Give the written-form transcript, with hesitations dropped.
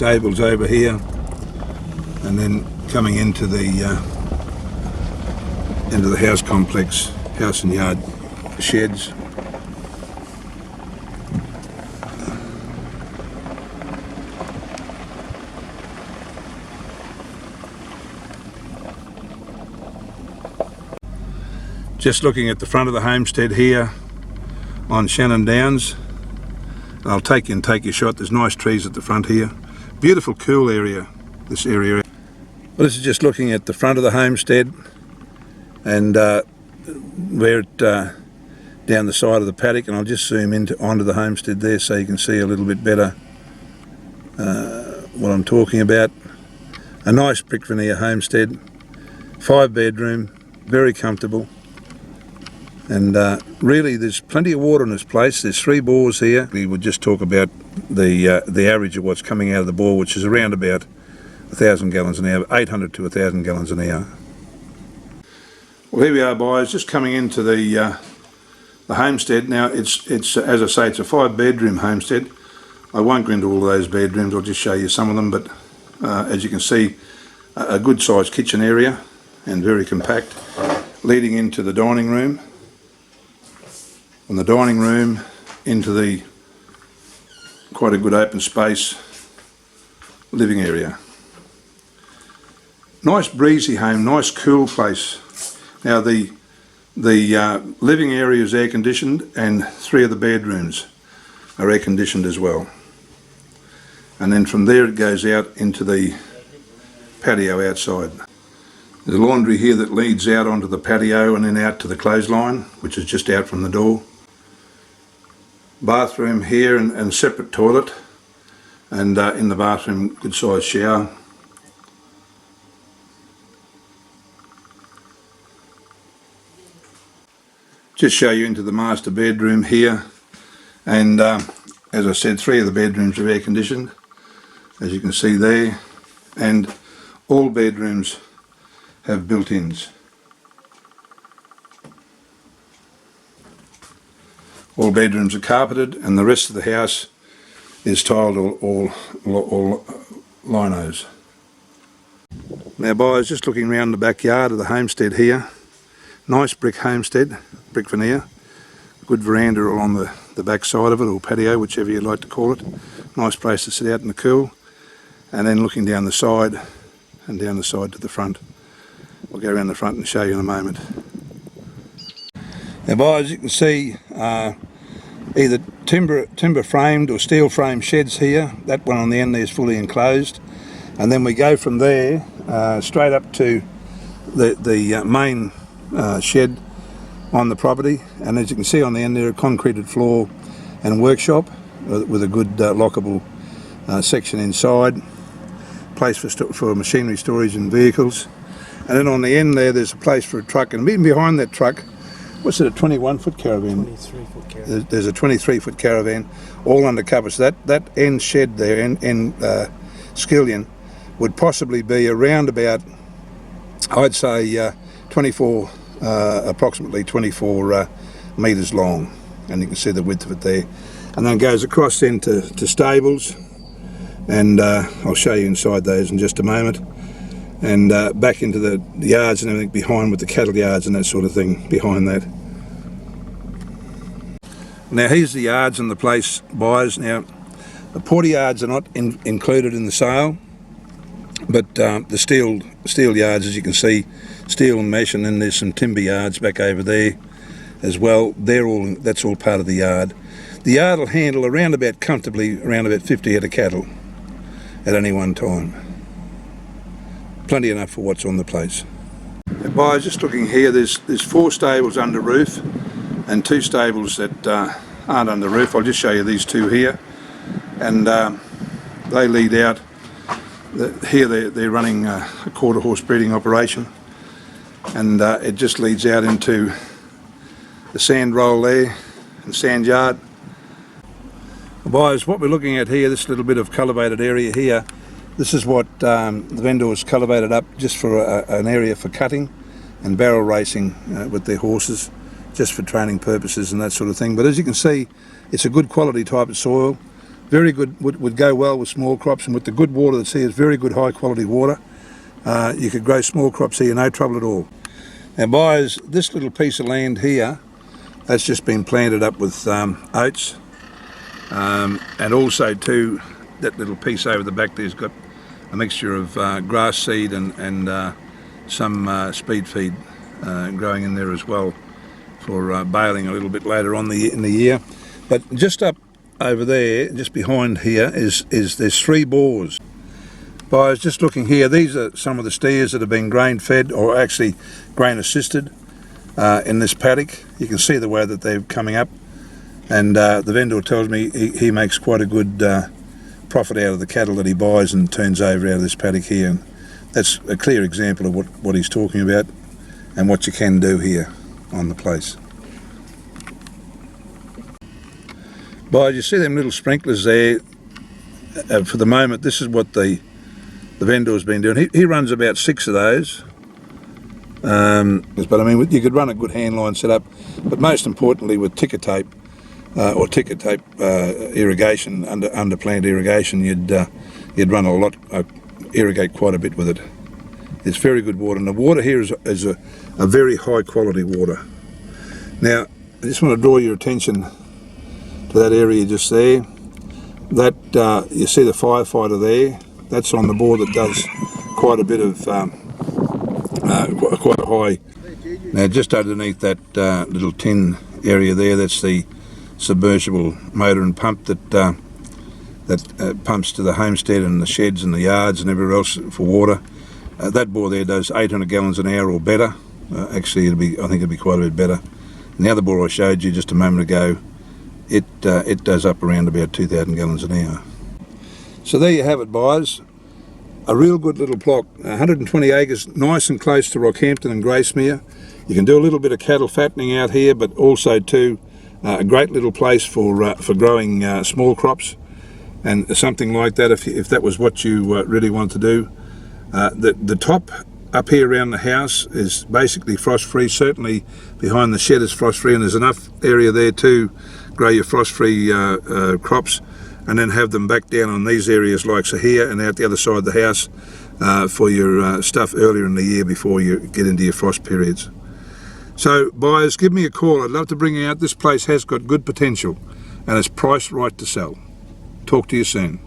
stables over here, and then coming into the house complex, house and yard sheds. Just looking at the front of the homestead here on Shannon Downs. I'll take you a shot. There's nice trees at the front here. Beautiful cool area, this area. Well, this is just looking at the front of the homestead, and we're down the side of the paddock, and I'll just zoom onto the homestead there so you can see a little bit better what I'm talking about. A nice brick veneer homestead, 5-bedroom, very comfortable. And really there's plenty of water in this place. There's 3 bores here. We would just talk about the average of what's coming out of the bore, which is around about 1,000 gallons an hour, 800 to 1,000 gallons an hour. Well, here we are, boys, just coming into the homestead. Now it's as I say, it's a 5-bedroom homestead. I won't go into all of those bedrooms, I'll just show you some of them, but as you can see, a good sized kitchen area and very compact, leading into the dining room. From the dining room into the quite a good open space living area. Nice breezy home, nice cool place. Now the living area is air conditioned, and 3 of the bedrooms are air conditioned as well. And then from there it goes out into the patio outside. There's a laundry here that leads out onto the patio and then out to the clothesline, which is just out from the door. Bathroom here and separate toilet, and in the bathroom good sized shower. Just show you into the master bedroom here, and as I said, 3 of the bedrooms are air conditioned, as you can see there, and all bedrooms have built-ins. All bedrooms are carpeted, and the rest of the house is tiled all linos. Now, boys, just looking around the backyard of the homestead here. Nice brick homestead, brick veneer. Good veranda along the back side of it, or patio, whichever you like to call it. Nice place to sit out in the cool. And then looking down the side and down the side to the front. We'll go around the front and show you in a moment. Now, boys, you can see either timber framed or steel frame sheds here. That one on the end there is fully enclosed, and then we go from there straight up to the main shed on the property. And as you can see on the end there, a concreted floor and workshop with a good lockable section inside, place for machinery storage and vehicles. And then on the end there's a place for a truck, and even behind that truck, what's it, a 21-foot caravan? 23-foot caravan. There's a 23-foot caravan, all under cover. So that end shed there, end skillion, would possibly be around about, I'd say, approximately 24 metres long. And you can see the width of it there. And then it goes across then to stables, and I'll show you inside those in just a moment. And back into the yards and everything behind, with the cattle yards and that sort of thing behind that. Now here's the yards in the place, buyers. Now the porter yards are not included in the sale, but the steel yards, as you can see, steel and mesh, and then there's some timber yards back over there as well. That's all part of the yard. The yard will handle comfortably around about 50 head of cattle at any one time. Plenty enough for what's on the place. Now, buyers, just looking here, there's 4 stables under roof and 2 stables that aren't under roof. I'll just show you these 2 here, and they lead out. Here they're running a quarter horse breeding operation, and it just leads out into the sand roll there and sand yard. Buyers, what we're looking at here, this little bit of cultivated area here, this is what the vendors cultivated up just for an area for cutting and barrel racing with their horses, just for training purposes and that sort of thing. But as you can see, it's a good quality type of soil, very good, would go well with small crops, and with the good water that's here, it's very good high quality water. You could grow small crops here, no trouble at all. Now buyers, this little piece of land here, that's just been planted up with oats, and also too, that little piece over the back there's got a mixture of grass seed and some speed feed growing in there as well for baling a little bit later on in the year. But just up over there, just behind here, is there's 3 bores. Buyers, just looking here, these are some of the steers that have been grain fed, or actually grain assisted, in this paddock. You can see the way that they're coming up, and the vendor tells me he makes quite a good profit out of the cattle that he buys and turns over out of this paddock here. And that's a clear example of what he's talking about and what you can do here on the place. Buyers, you see them little sprinklers there. For the moment, this is what the vendor has been doing. He runs about 6 of those. But I mean, you could run a good handline setup, but most importantly with ticker tape irrigation, under plant irrigation, you'd run a lot, irrigate quite a bit with it. It's very good water, and the water here is a very high quality water. Now, I just want to draw your attention to that area just there. That you see the firefighter there. That's on the bore that does quite a bit of quite a high. Now, just underneath that little tin area there, that's the submersible motor and pump that pumps to the homestead and the sheds and the yards and everywhere else for water. That bore there does 800 gallons an hour or better. Actually, I think it'll be quite a bit better. And the other bore I showed you just a moment ago, it does up around about 2,000 gallons an hour. So there you have it, buyers. A real good little plot, 120 acres, nice and close to Rockhampton and Gracemere. You can do a little bit of cattle fattening out here, but also too a great little place for growing small crops and something like that. If that was what you really want to do, the top up here around the house is basically frost-free. Certainly behind the shed is frost-free, and there's enough area there to grow your frost-free crops, and then have them back down on these areas like so here and out the other side of the house for your stuff earlier in the year before you get into your frost periods. So buyers, give me a call. I'd love to bring you out. This place has got good potential and it's priced right to sell. Talk to you soon.